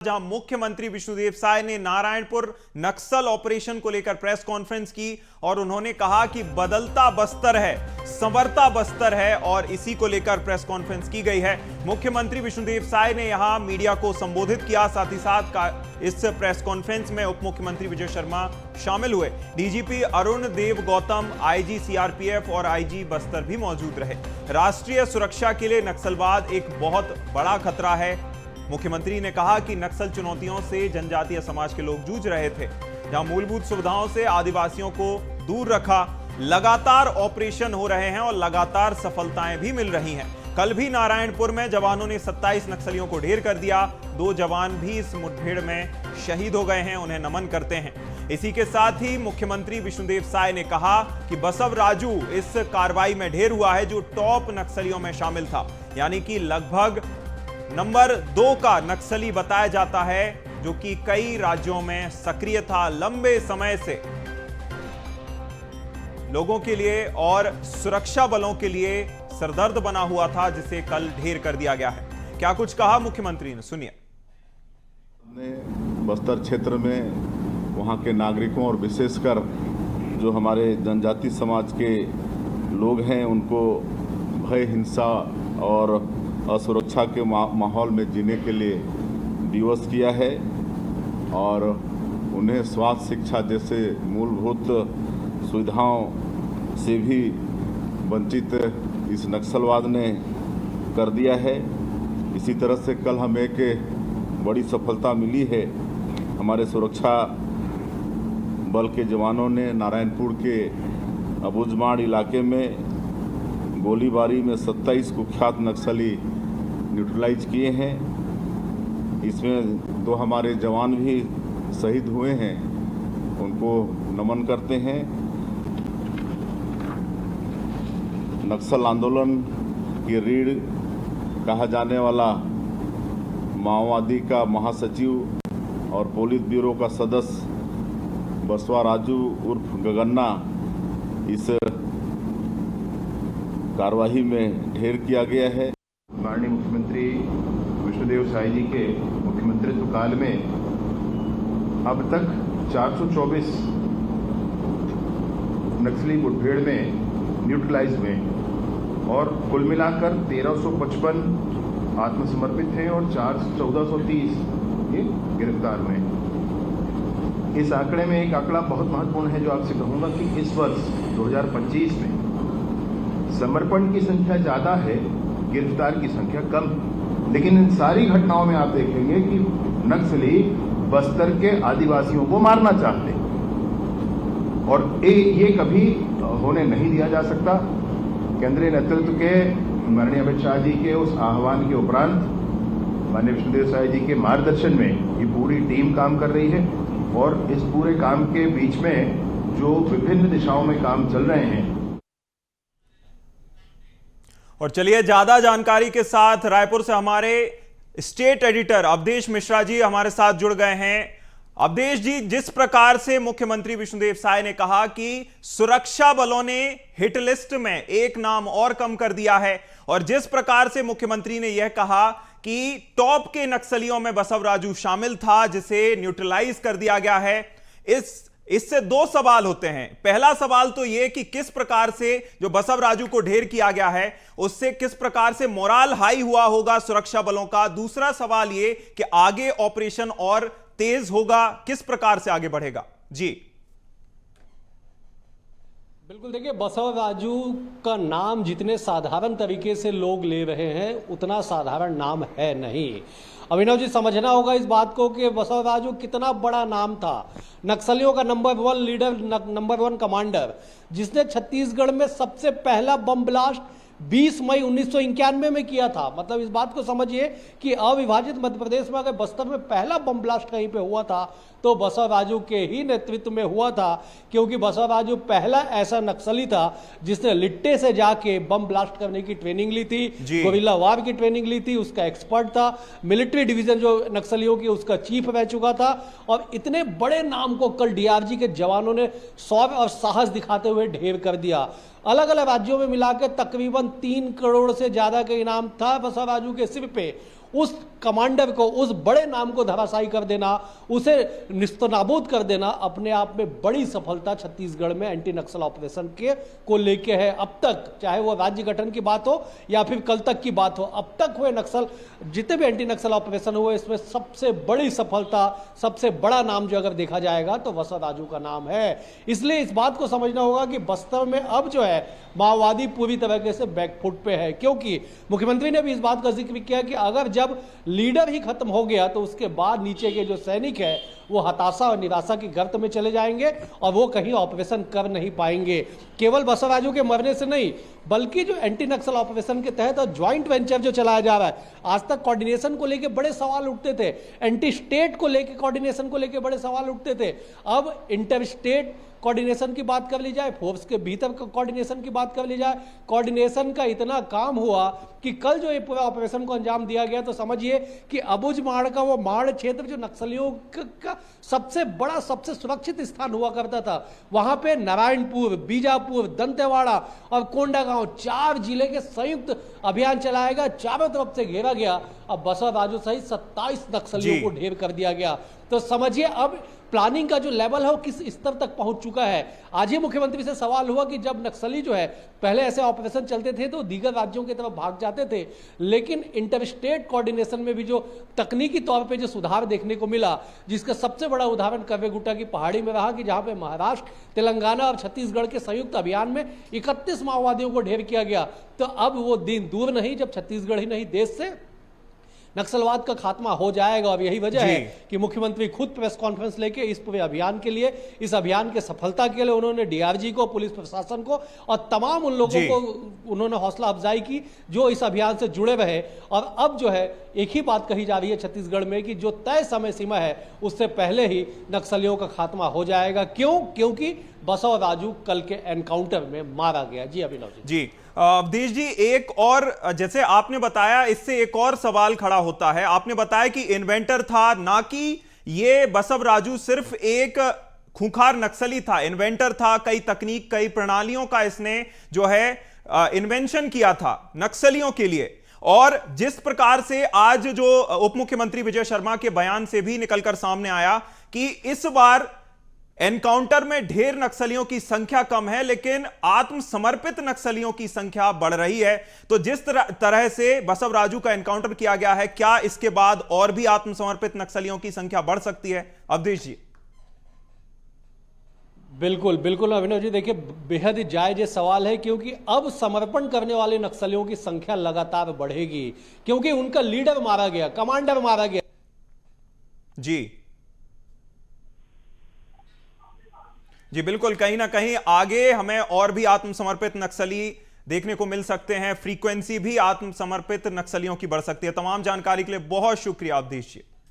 जहां मुख्यमंत्री विष्णुदेव साय ने नारायणपुर नक्सल ऑपरेशन को लेकर प्रेस कॉन्फ्रेंस की और उन्होंने कहा कि बदलता बस्तर है, संवरता बस्तर है और इसी को लेकर प्रेस कॉन्फ्रेंस की गई है। मुख्यमंत्री विष्णुदेव साय ने यहां मीडिया को संबोधित किया, साथ ही साथ इस प्रेस कॉन्फ्रेंस में उप मुख्यमंत्री विजय शर्मा शामिल हुए। डीजीपी अरुण देव गौतम, आईजी सीआरपीएफ और आईजी बस्तर भी मौजूद रहे। राष्ट्रीय सुरक्षा के लिए नक्सलवाद एक बहुत बड़ा खतरा है। मुख्यमंत्री ने कहा कि नक्सल चुनौतियों से जनजातीय समाज के लोग जूझ रहे थे, जहां मूलभूत सुविधाओं से आदिवासियों को दूर रखा। लगातार ऑपरेशन हो रहे हैं और लगातार सफलताएं भी मिल रही हैं। कल भी नारायणपुर में जवानों ने 27 नक्सलियों को ढेर कर दिया। 2 जवान भी इस मुठभेड़ में शहीद हो गए हैं, उन्हें नमन करते हैं। इसी के साथ ही मुख्यमंत्री विष्णुदेव साय ने कहा कि बसव राजू इस कार्रवाई में ढेर हुआ है, जो टॉप नक्सलियों में शामिल था, यानी कि लगभग नंबर 2 का नक्सली बताया जाता है, जो कि कई राज्यों में सक्रिय था, लंबे समय से लोगों के लिए और सुरक्षा बलों के लिए सरदर्द बना हुआ था, जिसे कल ढेर कर दिया गया है। क्या कुछ कहा मुख्यमंत्री ने, सुनिए। बस्तर क्षेत्र में वहां के नागरिकों और विशेषकर जो हमारे जनजाति समाज के लोग हैं, उनको भय, हिंसा और असुरक्षा के माहौल में जीने के लिए दिवस किया है और उन्हें स्वास्थ्य, शिक्षा जैसे मूलभूत सुविधाओं से भी वंचित इस नक्सलवाद ने कर दिया है। इसी तरह से कल हमें एक बड़ी सफलता मिली है। हमारे सुरक्षा बल के जवानों ने नारायणपुर के अबुझमाड़ इलाके में गोलीबारी में 27 कुख्यात नक्सली न्यूट्रलाइज किए हैं। इसमें 2 हमारे जवान भी शहीद हुए हैं, उनको नमन करते हैं। नक्सल आंदोलन की रीढ़ कहा जाने वाला माओवादी का महासचिव और पोलित ब्यूरो का सदस्य बसवा राजू उर्फ गगन्ना इस कार्यवाही में ढेर किया गया है। माननीय मुख्यमंत्री विष्णुदेव साय जी के मुख्यमंत्रित्व काल में अब तक 424 नक्सली मुठभेड़ में न्यूट्रलाइज हुए और कुल मिलाकर 1355 आत्मसमर्पित हैं और 1430 ये गिरफ्तार हुए। इस आंकड़े में एक आंकड़ा बहुत महत्वपूर्ण है जो आपसे कहूँगा कि इस वर्ष 2025 में समर्पण की संख्या ज़्यादा है, गिरफ्तार की संख्या कम है। लेकिन इन सारी घटनाओं में आप देखेंगे कि नक्सली बस्तर के आदिवासियों को मारना चाहते और ये कभी होने नहीं दिया जा सकता। केंद्रीय नेतृत्व के माननीय अमित शाह जी के उस आह्वान के उपरांत माननीय विष्णुदेव साय जी के मार्गदर्शन में ये पूरी टीम काम कर रही है और इस पूरे काम के बीच में जो विभिन्न दिशाओं में काम चल रहे हैं। और चलिए ज्यादा जानकारी के साथ रायपुर से हमारे स्टेट एडिटर अवधेश मिश्रा जी हमारे साथ जुड़ गए हैं। अवधेश जी, जिस प्रकार से मुख्यमंत्री विष्णुदेव साय ने कहा कि सुरक्षा बलों ने हिट लिस्ट में एक नाम और कम कर दिया है और जिस प्रकार से मुख्यमंत्री ने यह कहा कि टॉप के नक्सलियों में बसव राजू शामिल था, जिसे न्यूट्रलाइज कर दिया गया है, इससे 2 सवाल होते हैं। पहला सवाल तो यह कि किस प्रकार से जो बसव राजू को ढेर किया गया है, उससे किस प्रकार से मोराल हाई हुआ होगा सुरक्षा बलों का। दूसरा सवाल यह कि आगे ऑपरेशन और तेज होगा, किस प्रकार से आगे बढ़ेगा। जी बिल्कुल, देखिए, बसव राजू का नाम जितने साधारण तरीके से लोग ले रहे हैं उतना साधारण नाम है नहीं। अभिनव जी, समझना होगा इस बात को कि बसव राजू कितना बड़ा नाम था। नक्सलियों का नंबर 1 लीडर, नंबर 1 कमांडर, जिसने छत्तीसगढ़ में सबसे पहला बम ब्लास्ट 20 मई 1991 में किया था। मतलब इस बात को समझिए कि अविभाजित मध्य प्रदेश में अगर बस्तर में पहला बम ब्लास्ट कहीं पे हुआ था तो बसव राजू के ही नेतृत्व में हुआ था, क्योंकि बसव राजू पहला ऐसा नक्सली था जिसने लिट्टे से जाके बम ब्लास्ट करने की ट्रेनिंग ली थी, गोरिल्ला वार की ट्रेनिंग ली थी, उसका एक्सपर्ट था। मिलिट्री डिवीजन जो नक्सलियों की उसका चीफ रह चुका था और इतने बड़े नाम को कल डीआरजी के जवानों ने शौर्य और साहस दिखाते हुए ढेर कर दिया। अलग अलग राज्यों में मिलाकर तकरीबन 3 करोड़ से ज्यादा का इनाम था बसव राजू के सिर पे। उस कमांडर को, उस बड़े नाम को धराशायी कर देना, उसे निस्तनाबूद कर देना अपने आप में बड़ी सफलता छत्तीसगढ़ में एंटी नक्सल ऑपरेशन के को लेके है। अब तक चाहे वो राज्य गठन की बात हो या फिर कल तक की बात हो, अब तक हुए नक्सल जितने भी एंटी नक्सल ऑपरेशन हुए इसमें सबसे बड़ी सफलता, सबसे बड़ा नाम जो अगर देखा जाएगा तो बसव राजू का नाम है। इसलिए इस बात को समझना होगा कि बस्तर में अब जो है माओवादी पूरी तरीके से बैकफुट पे है, क्योंकि मुख्यमंत्री ने भी इस बात का जिक्र किया कि अगर जब लीडर ही खत्म हो गया तो उसके बाद नीचे के जो सैनिक है वो हताशा और निराशा की गर्त में चले जाएंगे और वो कहीं ऑपरेशन कर नहीं पाएंगे। केवल बसव राजू के मरने से नहीं, बल्कि जो एंटी नक्सल ऑपरेशन के तहत ज्वाइंट वेंचर जो चलाया जा रहा है, आज तक कोऑर्डिनेशन को लेकर बड़े सवाल उठते थे, एंटी स्टेट को लेकर कोऑर्डिनेशन को लेकर बड़े सवाल उठते थे। अब इंटर स्टेट कोऑर्डिनेशन की बात कर ली जाए, फोर्स के भीतर कोऑर्डिनेशन की बात कर ली जाए, कोऑर्डिनेशन का इतना काम हुआ कि कल जो ये पूरा ऑपरेशन को अंजाम दिया गया तो समझिए कि अबुझ माड़ का वो माड़ क्षेत्र जो नक्सलियों का सबसे बड़ा, सबसे सुरक्षित स्थान हुआ करता था, वहां पे नारायणपुर, बीजापुर, दंतेवाड़ा और कोंडागांव 4 जिले के संयुक्त अभियान चलाया गया, चारों तरफ से घेरा गया। अब बसव राजू सहित 27 नक्सलियों को ढेर कर दिया गया। तो समझिए अब प्लानिंग का जो लेवल है वो किस स्तर तक पहुंच चुका है। आज ही मुख्यमंत्री से सवाल हुआ कि जब नक्सली जो है पहले ऐसे ऑपरेशन चलते थे तो दीगर राज्यों की तरफ भाग जाते थे, लेकिन इंटरस्टेट कोऑर्डिनेशन में भी जो तकनीकी तौर पे जो सुधार देखने को मिला, जिसका सबसे बड़ा उदाहरण कव्वेगुट्टा की पहाड़ी में रहा कि जहां पे महाराष्ट्र, तेलंगाना और छत्तीसगढ़ के संयुक्त अभियान में 31 माओवादियों को ढेर किया गया। तो अब वो दिन दूर नहीं जब छत्तीसगढ़ ही नहीं देश से नक्सलवाद का खात्मा हो जाएगा। और यही वजह है कि मुख्यमंत्री खुद प्रेस कॉन्फ्रेंस लेके इस पूरे अभियान के लिए, इस अभियान के सफलता के लिए उन्होंने डीआरजी को, पुलिस प्रशासन को और तमाम उन लोगों को उन्होंने हौसला अफजाई की जो इस अभियान से जुड़े रहे। और अब जो है एक ही बात कही जा रही है छत्तीसगढ़ में कि जो तय समय सीमा है उससे पहले ही नक्सलियों का खात्मा हो जाएगा। क्यों? क्योंकि बसव राजू कल के एनकाउंटर में मारा गया। जी अभिनव जी। अवधेश जी, एक और जैसे आपने बताया, इससे एक और सवाल खड़ा होता है। आपने बताया कि इन्वेंटर था, ना कि ये बसव राजू सिर्फ एक खूंखार नक्सली था, इन्वेंटर था। कई तकनीक, कई प्रणालियों का इसने जो है इन्वेंशन किया था नक्सलियों के लिए। और जिस प्रकार से आज जो उप मुख्यमंत्री विजय शर्मा के बयान से भी निकलकर सामने आया कि इस बार एनकाउंटर में ढेर नक्सलियों की संख्या कम है लेकिन आत्मसमर्पित नक्सलियों की संख्या बढ़ रही है, तो जिस तरह से बसव राजू का एनकाउंटर किया गया है, क्या इसके बाद और भी आत्मसमर्पित नक्सलियों की संख्या बढ़ सकती है? अवधेश जी। बिल्कुल बिल्कुल अभिनव जी, देखिए बेहद ही जायज सवाल है, क्योंकि अब समर्पण करने वाले नक्सलियों की संख्या लगातार बढ़ेगी, क्योंकि उनका लीडर मारा गया, कमांडर मारा गया। जी बिल्कुल, कहीं ना कहीं आगे हमें और भी आत्मसमर्पित नक्सली देखने को मिल सकते हैं, फ्रीक्वेंसी भी आत्मसमर्पित नक्सलियों की बढ़ सकती है। तमाम जानकारी के लिए बहुत शुक्रिया अवधेश जी।